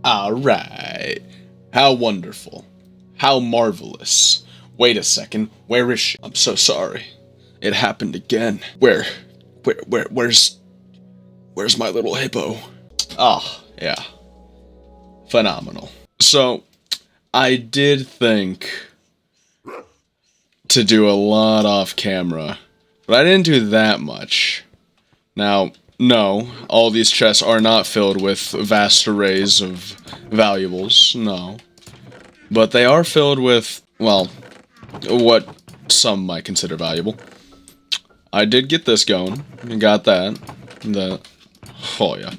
Alright. How wonderful. How marvelous. Wait a second. Where is she? I'm so sorry. It happened again. Where's my little hippo? Oh, yeah. Phenomenal. So, I did think to do a lot off camera, but I didn't do that much. Now, no, all these chests are not filled with vast arrays of valuables, no. But they are filled with, well, what some might consider valuable. I did get this going. Got that. Oh yeah.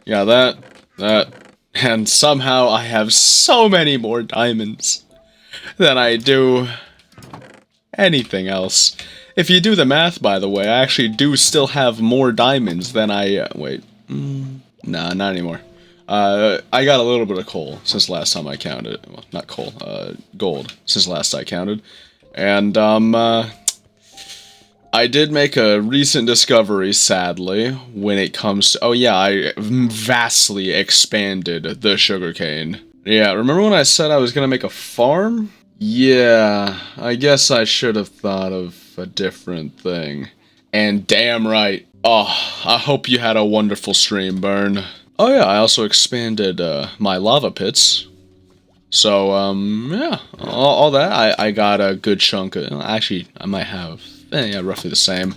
Yeah, that. And somehow I have so many more diamonds than I do anything else. If you do the math, by the way, I actually do still have more diamonds than I... wait. Nah, not anymore. I got a little bit of coal since last time I counted. Well, not coal, gold since last I counted. And, I did make a recent discovery, sadly, when it comes to... oh yeah, I vastly expanded the sugarcane. Yeah, remember when I said I was gonna make a farm? Yeah, I guess I should have thought of a different thing. And damn right. Oh, I hope you had a wonderful stream, Burn. Oh yeah, I also expanded my lava pits. So, yeah, all that. I got a good chunk of... actually, I might have... yeah, roughly the same.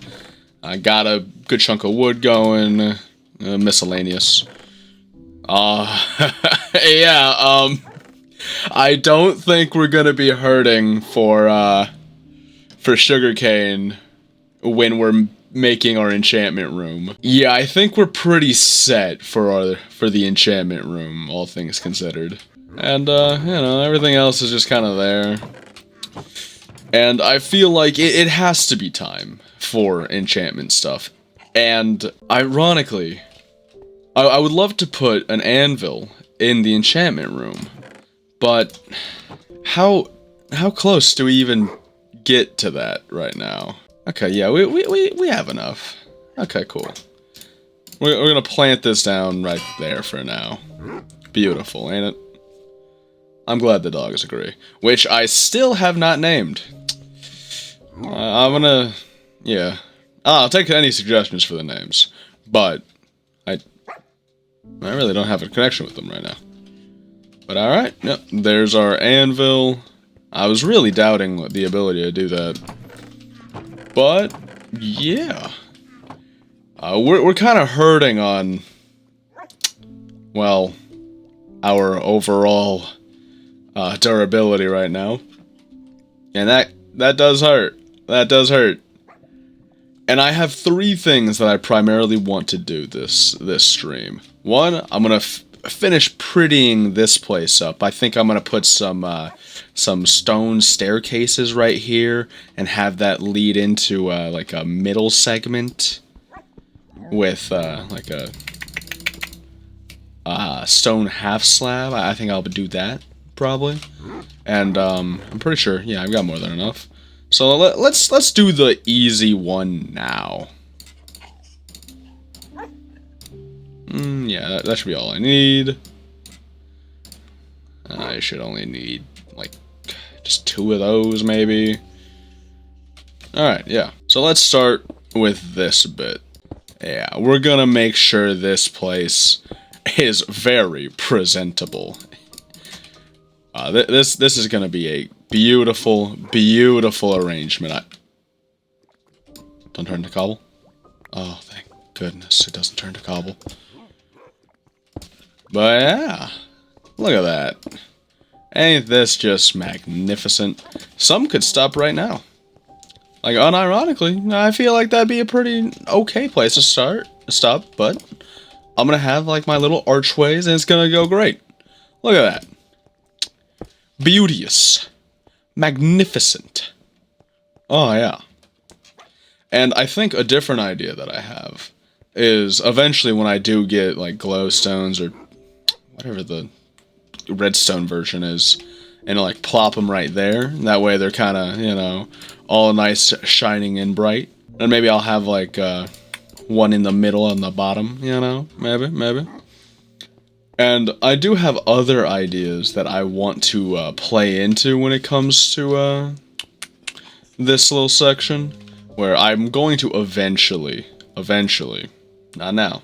I got a good chunk of wood going. Miscellaneous. Yeah, I don't think we're gonna be hurting for sugarcane when we're making our enchantment room. Yeah, I think we're pretty set for the enchantment room, all things considered. And, you know, everything else is just kind of there. And I feel like it has to be time for enchantment stuff. And, ironically, I would love to put an anvil in the enchantment room. But, how close do we even get to that right now? Okay, yeah, we have enough. Okay, cool. We're gonna plant this down right there for now. Beautiful, ain't it? I'm glad the dogs agree. Which I still have not named. I'm gonna... yeah. I'll take any suggestions for the names. But, I really don't have a connection with them right now. But alright, yep, there's our anvil. I was really doubting the ability to do that. But, yeah. We're kind of hurting on... well, our overall durability right now. And that does hurt. That does hurt. And I have 3 things that I primarily want to do this stream. One, I'm gonna finish prettying this place up. I think I'm gonna put some stone staircases right here and have that lead into like a middle segment with like a stone half slab. I think I'll do that probably. And I'm pretty sure, yeah, I've got more than enough. So let's do the easy one now. Yeah, that should be all I need. I should only need, like, just 2 of those, maybe. Alright, yeah. So let's start with this bit. Yeah, we're gonna make sure this place is very presentable. This is gonna be a beautiful, beautiful arrangement. Don't turn to cobble? Oh, thank goodness it doesn't turn to cobble. But yeah, look at that. Ain't this just magnificent? Some could stop right now. Like, unironically, I feel like that'd be a pretty okay place to stop, but I'm gonna have, like, my little archways, and it's gonna go great. Look at that. Beauteous. Magnificent. Oh, yeah. And I think a different idea that I have is eventually when I do get, like, glowstones or whatever the redstone version is, and, like, plop them right there. That way they're kind of, you know, all nice, shining and bright. And maybe I'll have, like, one in the middle and the bottom, you know? Maybe. And I do have other ideas that I want to play into when it comes to this little section, where I'm going to eventually, not now,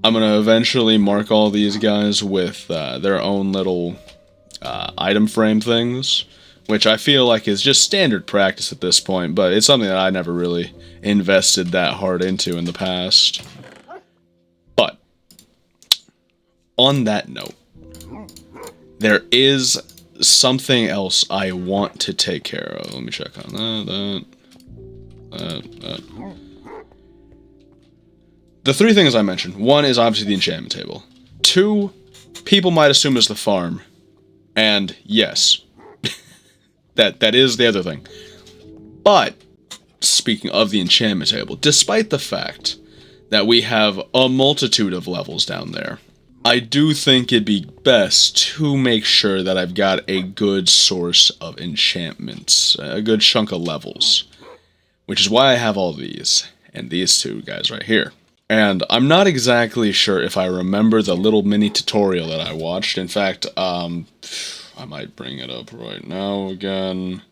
I'm going to eventually mark all these guys with their own little item frame things, which I feel like is just standard practice at this point, but it's something that I never really invested that hard into in the past. But on that note, there is something else I want to take care of. Let me check on that. The three things I mentioned. One is obviously the enchantment table. Two, people might assume is the farm. And yes, that is the other thing. But, speaking of the enchantment table, despite the fact that we have a multitude of levels down there, I do think it'd be best to make sure that I've got a good source of enchantments, a good chunk of levels, which is why I have all these, and these two guys right here. And I'm not exactly sure if I remember the little mini tutorial that I watched. In fact, I might bring it up right now again.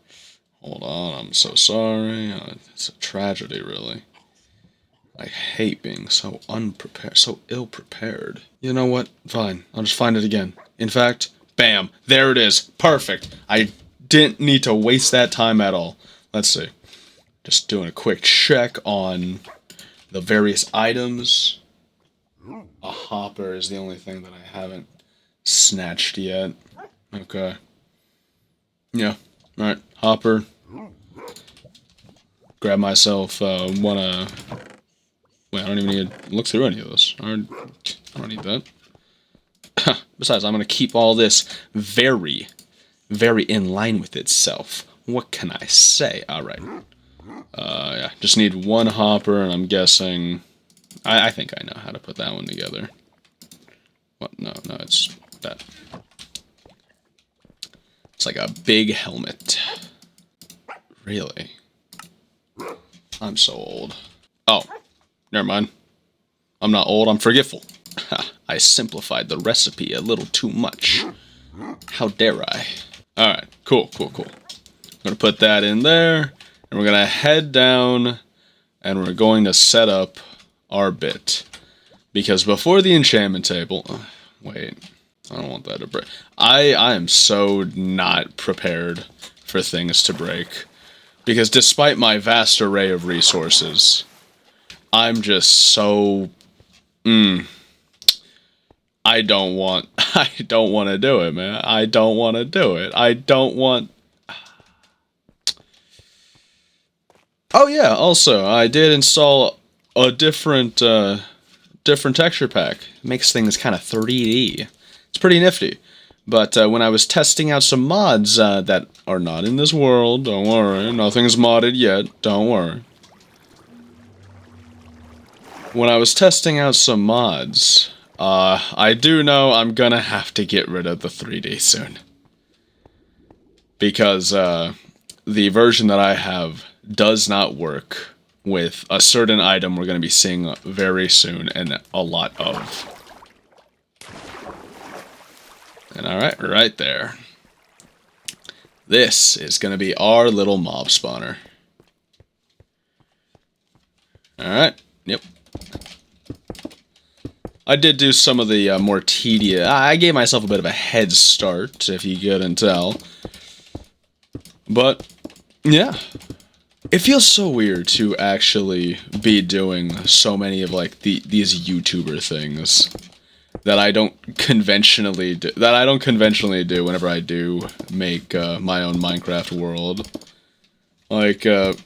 Hold on, I'm so sorry. It's a tragedy, really. I hate being so unprepared, so ill-prepared. You know what? Fine. I'll just find it again. In fact, bam! There it is! Perfect! I didn't need to waste that time at all. Let's see. Just doing a quick check on the various items. A hopper is the only thing that I haven't snatched yet. Okay. Yeah. Alright. Hopper. Grab myself, Wait, I don't even need to look through any of this. I don't need that. Besides, I'm going to keep all this very, very in line with itself. What can I say? Alright. Yeah, just need one hopper, and I'm guessing... I think I know how to put that one together. What? No, it's that. It's like a big helmet. Really? I'm so old. Oh. Never mind. I'm not old, I'm forgetful. I simplified the recipe a little too much. How dare I? Alright, cool. I'm gonna put that in there, and we're gonna head down, and we're going to set up our bit. Because before the enchantment table... wait, I don't want that to break. I am so not prepared for things to break. Because despite my vast array of resources... I'm just so... I don't want to do it, man. I don't want to do it. I don't want... Oh yeah, also, I did install a different texture pack. It makes things kind of 3D. It's pretty nifty. But when I was testing out some mods that are not in this world, don't worry, nothing's modded yet, don't worry. When I was testing out some mods, I do know I'm gonna have to get rid of the 3D soon. Because the version that I have does not work with a certain item we're gonna be seeing very soon and a lot of. And alright, right there. This is gonna be our little mob spawner. Alright, yep. I did do some of the more tedious... I gave myself a bit of a head start, if you couldn't tell. But, yeah. It feels so weird to actually be doing so many of, like, these YouTuber things that I don't conventionally do, whenever I do make my own Minecraft world. Like, I've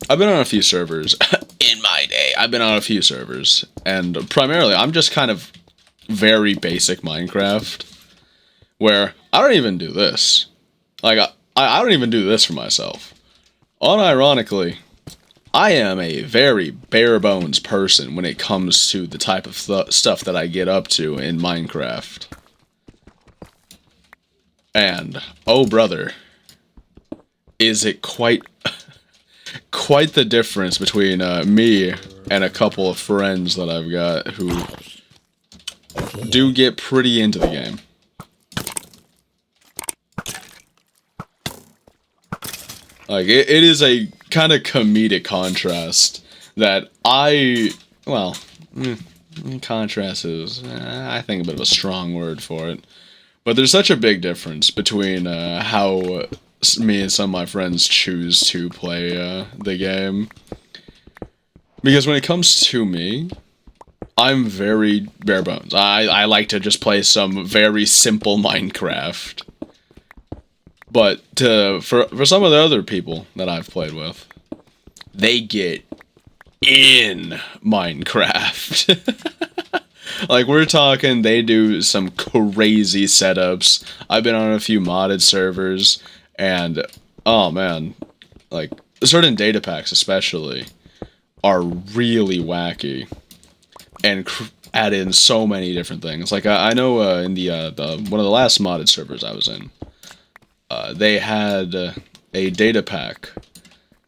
been on a few servers. In my day, I've been on a few servers, and primarily, I'm just kind of very basic Minecraft, where I don't even do this. Like, I don't even do this for myself. Unironically, I am a very bare-bones person when it comes to the type of stuff that I get up to in Minecraft. And, oh brother, is it quite the difference between me and a couple of friends that I've got who do get pretty into the game. Like, it is a kind of comedic contrast that well, contrast is, I think, a bit of a strong word for it. But there's such a big difference between how me and some of my friends choose to play the game. Because when it comes to me, I'm very bare bones. I like to just play some very simple Minecraft. But for some of the other people that I've played with, they get in Minecraft. Like, we're talking, they do some crazy setups. I've been on a few modded servers, and, oh man, like, certain data packs especially are really wacky, and add in so many different things. Like, I know in the one of the last modded servers I was in, they had a data pack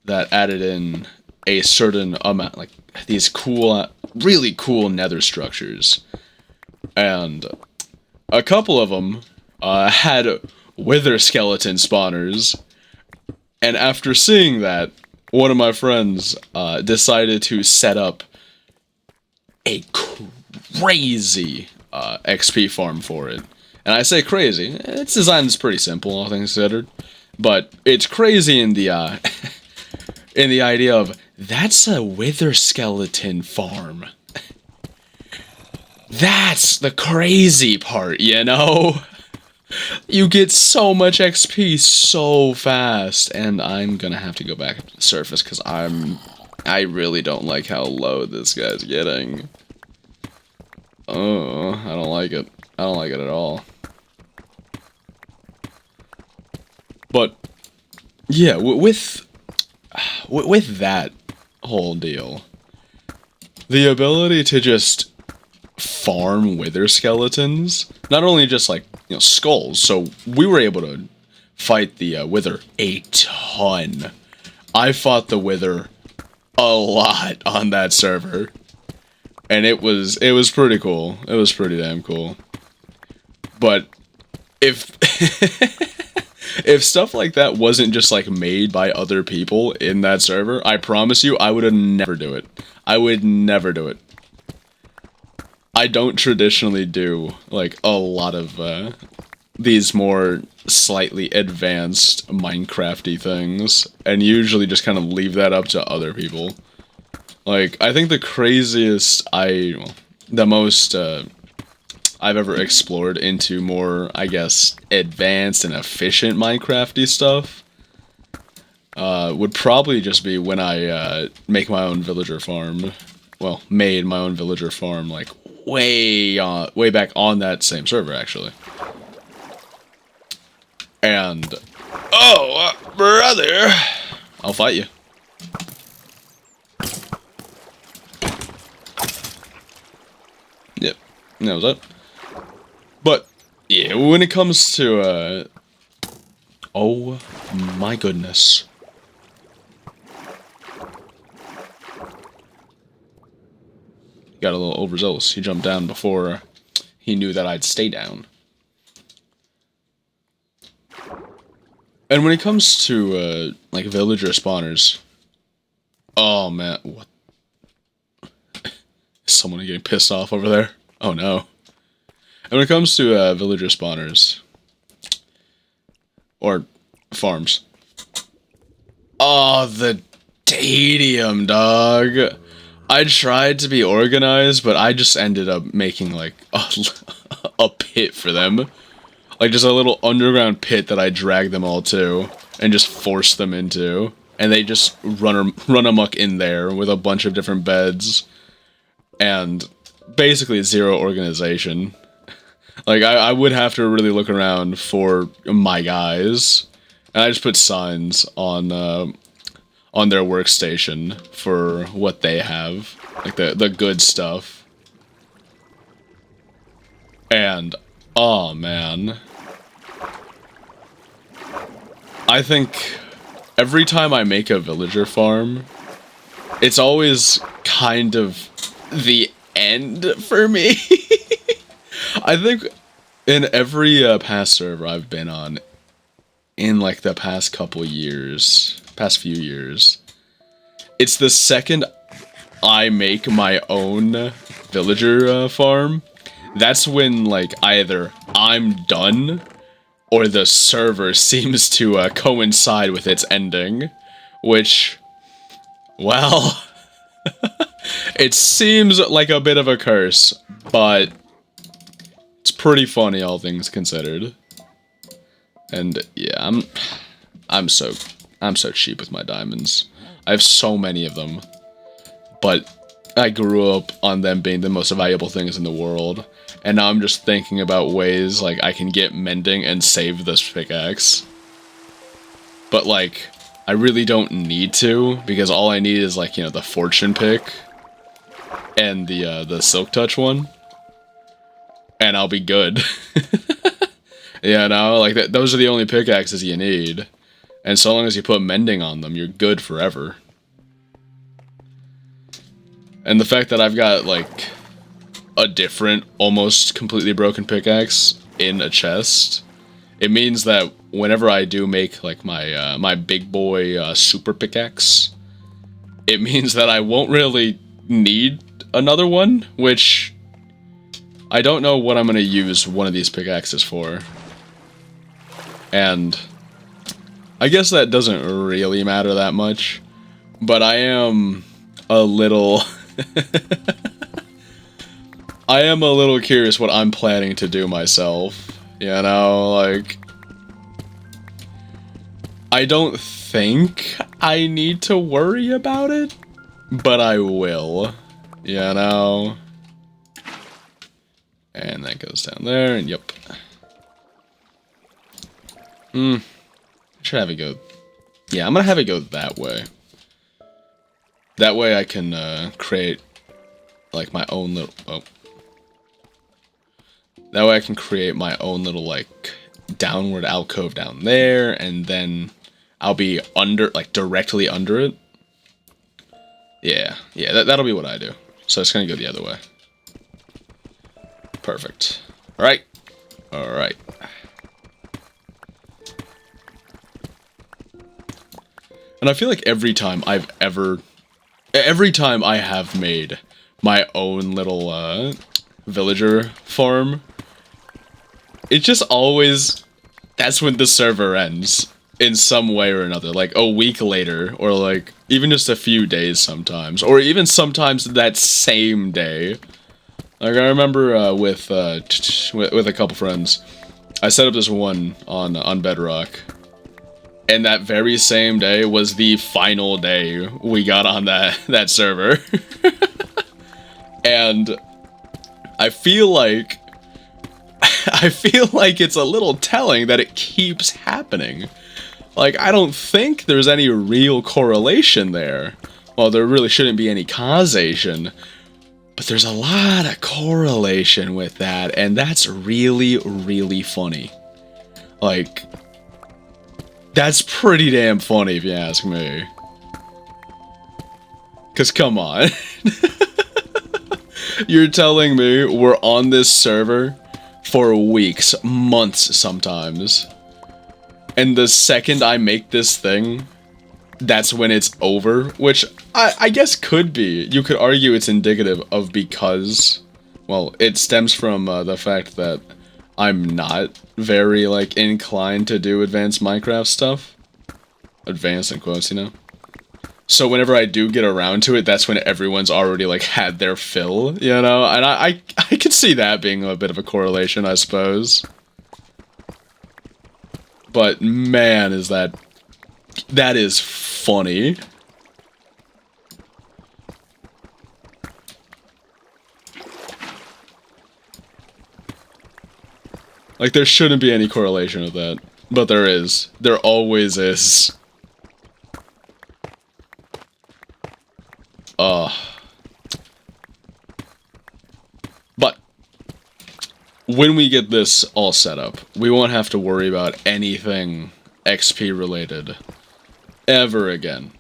that added in a certain amount, like, these cool, really cool nether structures. And a couple of them had wither skeleton spawners. And after seeing that, one of my friends decided to set up a crazy XP farm for it. And I say crazy, its design is pretty simple, all things considered. But it's crazy in the in the idea of, that's a wither skeleton farm. That's the crazy part, you know? You get so much XP so fast, and I'm gonna have to go back to the surface because I really don't like how low this guy's getting. Oh, I don't like it. I don't like it at all. But yeah, with that whole deal, the ability to just farm wither skeletons, not only just like, you know, skulls, so we were able to fight the wither a ton. I fought the wither a lot on that server, and it was pretty cool. It was pretty damn cool. But if if stuff like that wasn't just like made by other people in that server, I promise you I would never do it. I would never do it. I don't traditionally do like a lot of these more slightly advanced Minecrafty things, and usually just kind of leave that up to other people. Like, I think the craziest the most I've ever explored into more, I guess, advanced and efficient Minecrafty stuff would probably just be when I make my own villager farm. Well, made my own villager farm, like, way back on that same server, actually. And, oh, brother, I'll fight you. Yep, that was it. But, yeah, when it comes to, oh my goodness. Got a little overzealous. He jumped down before he knew that I'd stay down. And when it comes to, like, villager spawners, oh man, what? Is someone getting pissed off over there? Oh no. And when it comes to villager spawners, or farms, oh, the tedium, dog. I tried to be organized, but I just ended up making, like, a pit for them. Like, just a little underground pit that I dragged them all to, and just forced them into. And they just run amok in there with a bunch of different beds. And basically zero organization. Like, I would have to really look around for my guys. And I just put signs on their workstation for what they have, like the good stuff. And, oh man, I think every time I make a villager farm, it's always kind of the end for me. I think in every past server I've been on, in like the past couple years, past few years, it's the second I make my own villager farm, that's when like either I'm done or the server seems to coincide with its ending, which, well, it seems like a bit of a curse, but it's pretty funny, all things considered. And yeah, I'm so cheap with my diamonds. I have so many of them, but I grew up on them being the most valuable things in the world, and now I'm just thinking about ways like I can get mending and save this pickaxe. But like, I really don't need to, because all I need is like, you know, the fortune pick and the silk touch one, and I'll be good. Yeah, no, like those are the only pickaxes you need, and so long as you put mending on them, you're good forever. And the fact that I've got like a different, almost completely broken pickaxe in a chest, it means that whenever I do make like my my big boy super pickaxe, it means that I won't really need another one, which I don't know what I'm gonna use one of these pickaxes for. And I guess that doesn't really matter that much, but I am a little I am a little curious what I'm planning to do myself, you know, like, I don't think I need to worry about it, but I will, you know. And that goes down there, and yep. Should have it go... Yeah, I'm gonna have it go that way. That way I can create like my own little... Oh. That way I can create my own little like downward alcove down there, and then I'll be under, like directly under it. Yeah, that'll be what I do. So it's gonna go the other way. Perfect. Alright. Alright. And I feel like every time I have made my own little villager farm, it's just always, that's when the server ends in some way or another, like a week later, or like even just a few days sometimes, or even sometimes that same day. Like I remember with a couple friends, I set up this one on Bedrock, and that very same day was the final day we got on that server. And I feel like it's a little telling that it keeps happening. Like, I don't think there's any real correlation there. Well, there really shouldn't be any causation, but there's a lot of correlation with that, and that's really, really funny. Like, that's pretty damn funny if you ask me. 'Cause come on. You're telling me we're on this server for weeks, months sometimes, and the second I make this thing, that's when it's over? Which I guess could be. You could argue it's indicative of, because, well, it stems from the fact that I'm not very, like, inclined to do advanced Minecraft stuff. Advanced in quotes, you know? So whenever I do get around to it, that's when everyone's already, like, had their fill, you know? And I could see that being a bit of a correlation, I suppose. But, man, is that is funny. Like, there shouldn't be any correlation with that. But there is. There always is. But when we get this all set up, we won't have to worry about anything XP related ever again.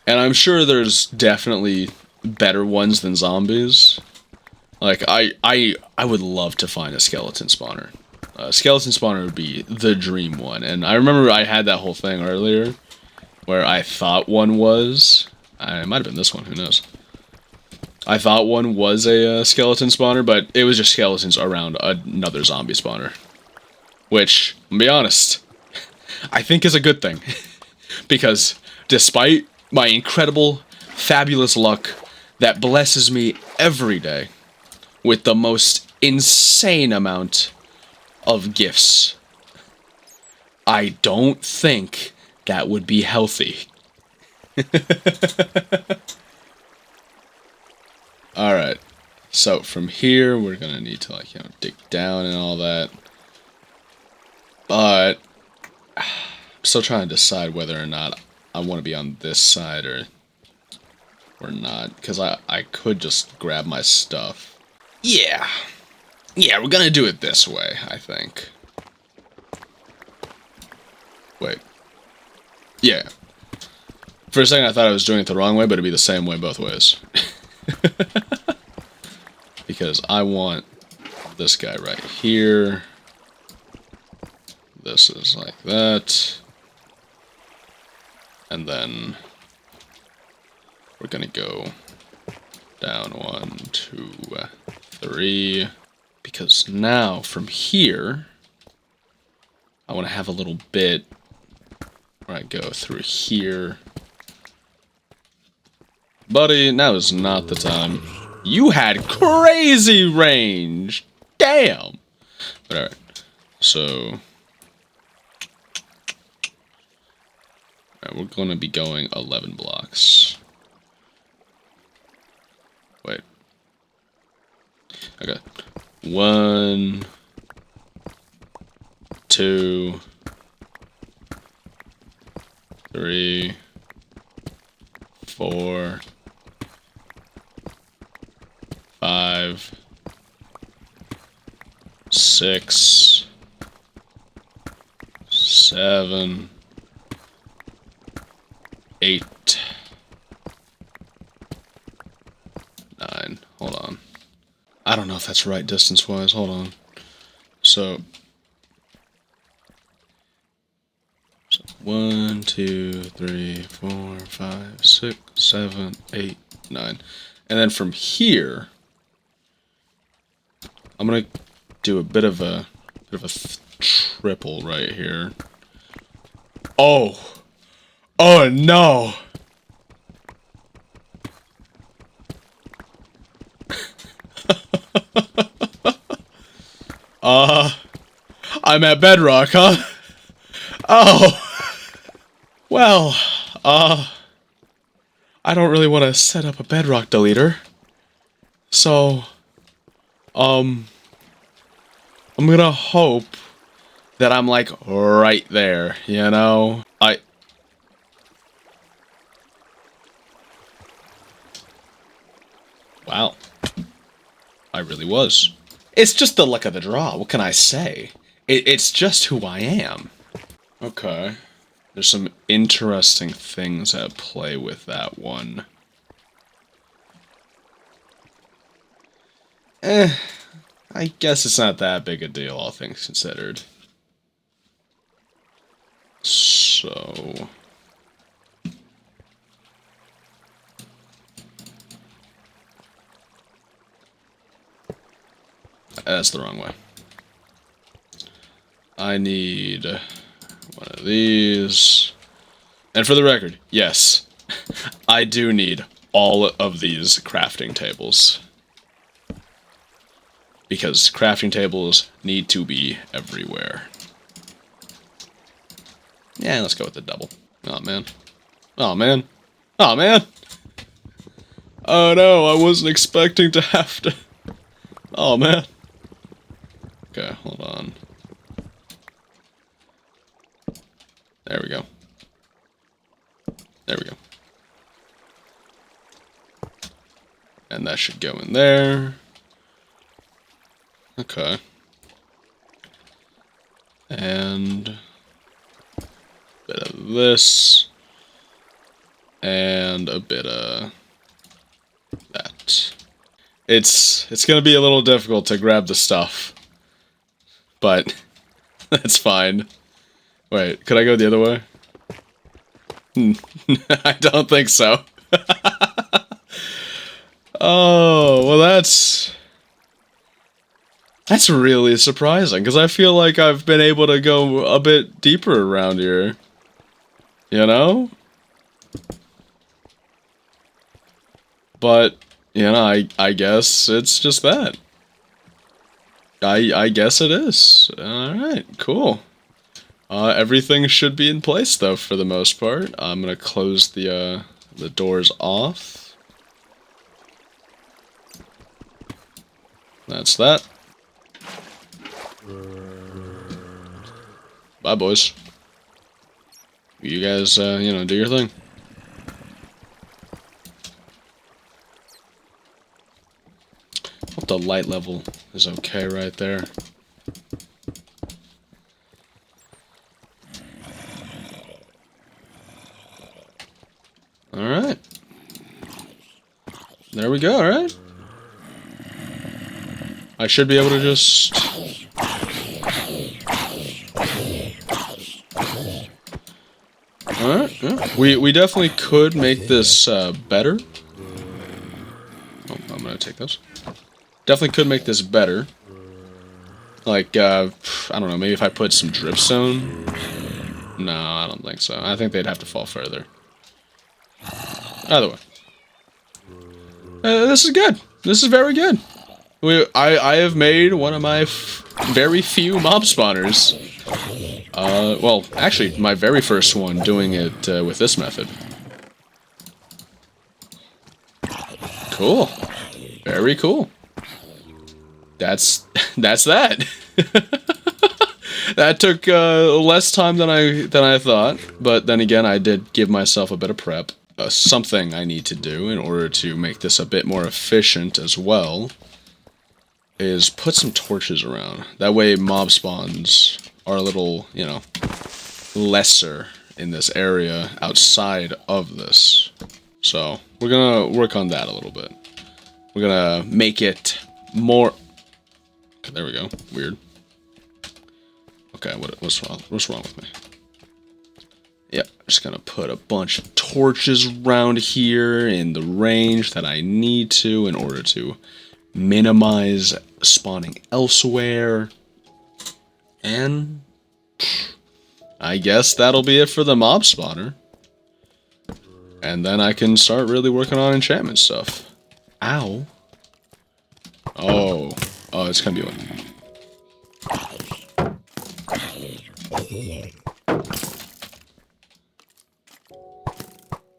And I'm sure there's definitely better ones than zombies. Like, I would love to find a skeleton spawner. Skeleton spawner would be the dream one. And I remember I had that whole thing earlier where I thought one was. It might have been this one, who knows. I thought one was a skeleton spawner, but it was just skeletons around another zombie spawner. Which, to be honest, I think is a good thing. Because despite my incredible, fabulous luck that blesses me every day with the most insane amount of gifts, I don't think that would be healthy. Alright, so from here we're gonna need to, like, dig down and all that. But I'm still trying to decide whether or not I want to be on this side or not, because I could just grab my stuff. Yeah, we're gonna do it this way, I think. Wait. Yeah. For a second I thought I was doing it the wrong way, but it'd be the same way both ways. Because I want this guy right here. This is like that. And then we're gonna go down 1, 2, 3. Because now from here, I want to have a little bit where I go through here. Buddy, now is not the time. You had crazy range! Damn! But alright, so... Alright, we're gonna be going 11 blocks. Wait. Okay. 1... 2... 3... 4... 5... 6... 7... 8... 9... Hold on. I don't know if that's right distance-wise. Hold on. So 1, 2, 3, 4, 5, 6, 7, 8, 9. And then from here, I'm gonna do a bit of a triple right here. Oh! Oh no! I'm at bedrock, huh? Oh! Well, I don't really want to set up a bedrock deleter. So, I'm gonna hope that I'm, like, right there, you know? Wow. I really was. It's just the luck of the draw, what can I say? It's just who I am. Okay. There's some interesting things at play with that one. I guess it's not that big a deal, all things considered. So... That's the wrong way. I need one of these. And for the record, yes, I do need all of these crafting tables. Because crafting tables need to be everywhere. Yeah, let's go with the double. Oh man. Oh man. Oh man! Oh no, I wasn't expecting to have to... Oh man. Okay, hold on. There we go. There we go. And that should go in there. Okay. And a bit of this. And a bit of that. It's gonna be a little difficult to grab the stuff. But that's fine. Wait, could I go the other way? I don't think so. Oh, well that's really surprising, because I feel like I've been able to go a bit deeper around here. You know? But, you know, I guess it's just that. I guess it is. Alright, cool. Everything should be in place, though, for the most part. I'm gonna close the doors off. That's that. Bye, boys. You guys, you know, do your thing. Hope the light level is okay right there. Alright. There we go, alright? I should be able to just... Alright, yeah. We definitely could make this better. Oh, I'm gonna take those. Definitely could make this better. Like, I don't know, maybe if I put some dripstone? No, I don't think so. I think they'd have to fall further. Either way. This is good. This is very good. I have made one of my very few mob spawners. Well, actually, my very first one doing it with this method. Cool. Very cool. That's that. That took less time than I thought, but then again, I did give myself a bit of prep. Something I need to do in order to make this a bit more efficient as well is put some torches around. That way mob spawns are a little, you know, lesser in this area outside of this. So we're gonna work on that a little bit. We're gonna make it more... Okay, there we go. Weird. Okay, what's wrong with me? Yep, just gonna put a bunch of torches around here in the range that I need to in order to minimize spawning elsewhere. And I guess that'll be it for the mob spawner. And then I can start really working on enchantment stuff. Ow. Oh, it's gonna be one.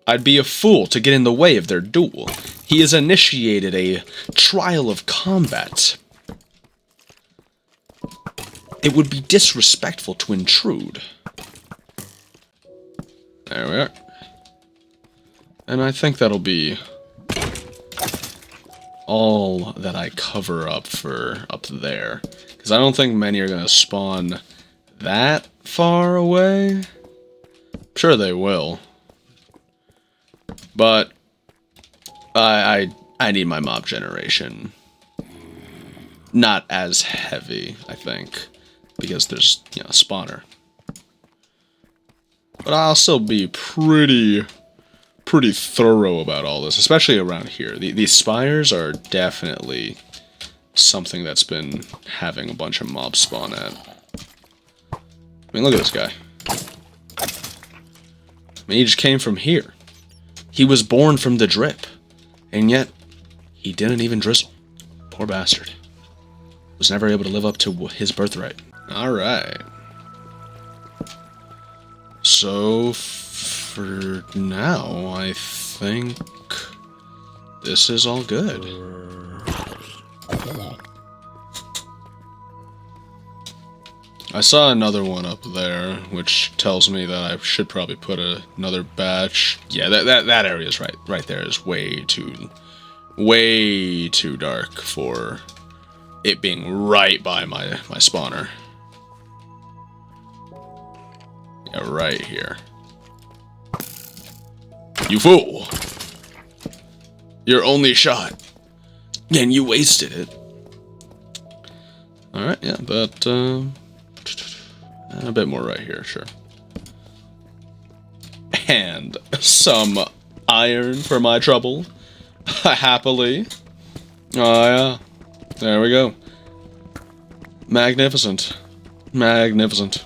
I'd be a fool to get in the way of their duel. He has initiated a trial of combat. It would be disrespectful to intrude. There we are. And I think that'll be all that I cover up for up there. Because I don't think many are going to spawn that far away. I'm sure they will. But I need my mob generation not as heavy, I think, because there's, you know, spawner. But I'll still be pretty thorough about all this, especially around here. These spires are definitely something that's been having a bunch of mobs spawn at. I mean, look at this guy. I mean, he just came from here. He was born from the drip, and yet he didn't even drizzle. Poor bastard. Was never able to live up to his birthright. Alright. So, for now, I think this is all good. I saw another one up there, which tells me that I should probably put another batch. Yeah, that area is right there is way too dark for it being right by my spawner. Yeah, right here. You fool! Your only shot And you wasted it. Alright, yeah, but, a bit more right here, sure. And some iron for my trouble. Happily. Oh, yeah. There we go. Magnificent. Magnificent.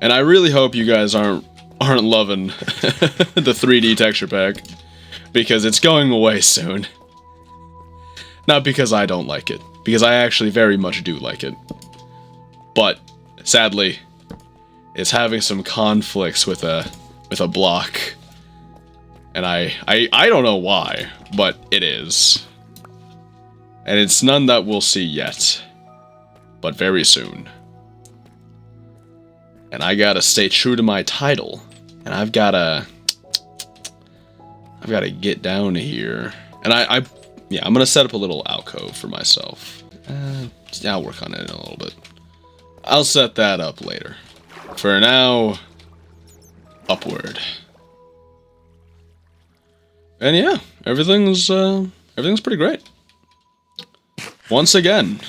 And I really hope you guys aren't loving the 3D texture pack, because it's going away soon. Not because I don't like it, because I actually very much do like it. But sadly, it's having some conflicts with a block. And I don't know why, but it is. And it's none that we'll see yet, but very soon. And I gotta stay true to my title, and I've gotta get down here. And yeah, I'm gonna set up a little alcove for myself. I'll work on it in a little bit. I'll set that up later. For now, upward. And yeah, everything's pretty great. Once again,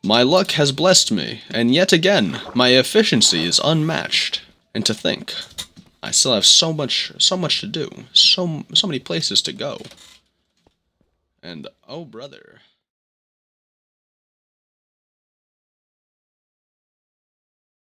my luck has blessed me, and yet again, my efficiency is unmatched. And to think, I still have so much to do, so many places to go. And oh brother.